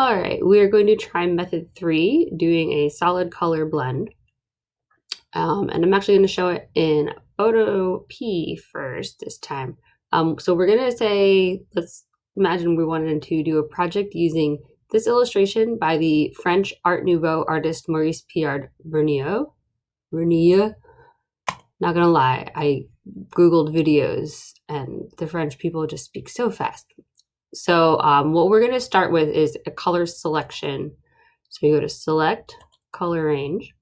All right, we are going to try method 3, doing a solid color blend. And I'm actually going to show it in PhotoPea first this time. So we're going to say, let's imagine we wanted to do a project using this illustration by the French Art Nouveau artist Maurice Piard-Vernier. Not gonna lie, I Googled videos and the French people just speak so fast. So what we're gonna start with is a color selection. So you go to select, color range.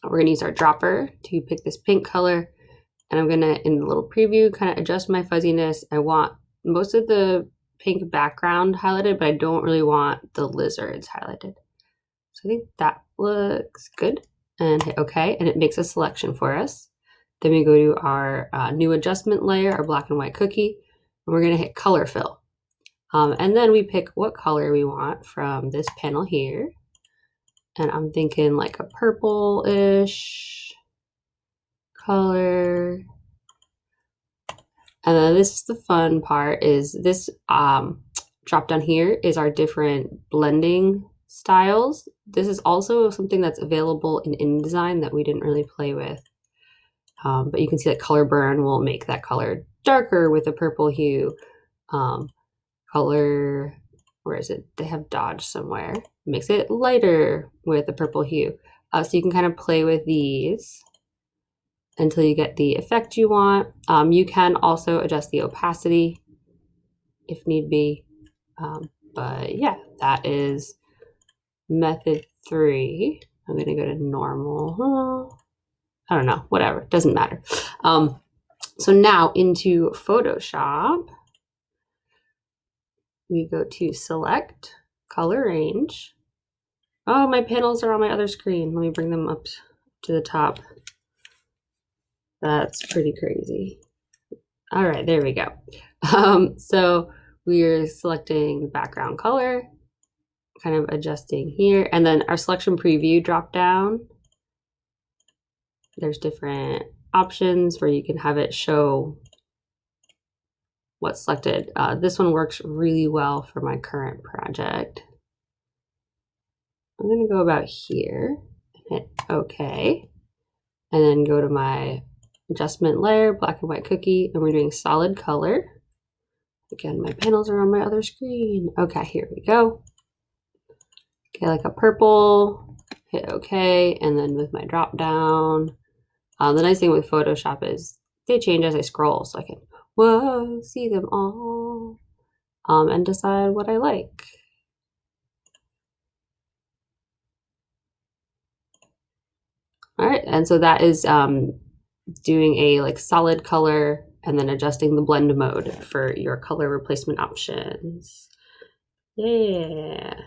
We're gonna use our dropper to pick this pink color. And I'm gonna, in the little preview, kind of adjust my fuzziness. I want most of the pink background highlighted, but I don't really want the lizards highlighted. So I think that looks good. And hit OK, and it makes a selection for us. Then we go to our new adjustment layer, our black and white cookie, and we're gonna hit color fill. And then we pick what color we want from this panel here. And I'm thinking like a purple-ish color. And then this is the fun part, is this drop down here is our different blending styles. This is also something that's available in InDesign that we didn't really play with. But you can see that color burn will make that color darker with a purple hue. Color, where is it? They have dodge somewhere. Makes it lighter with a purple hue. So you can kind of play with these until you get the effect you want. You can also adjust the opacity if need be. But yeah, that is method 3. I'm gonna go to normal. I don't know, whatever, doesn't matter. So now into Photoshop, we go to select, color range. Oh, my panels are on my other screen. Let me bring them up to the top. That's pretty crazy. All right, there we go. So we're selecting the background color, kind of adjusting here, and then our selection preview drop down. There's different options where you can have it show what's selected. This one works really well for my current project. I'm gonna go about here and hit OK, and then go to my adjustment layer, black and white cookie, and we're doing solid color. Again, my panels are on my other screen. Okay, here we go. Okay, like a purple, hit OK, and then with my drop down. The nice thing with Photoshop is they change as I scroll, so I can see them all and decide what I like. All right, and so that is doing a like solid color and then adjusting the blend mode for your color replacement options. Yeah.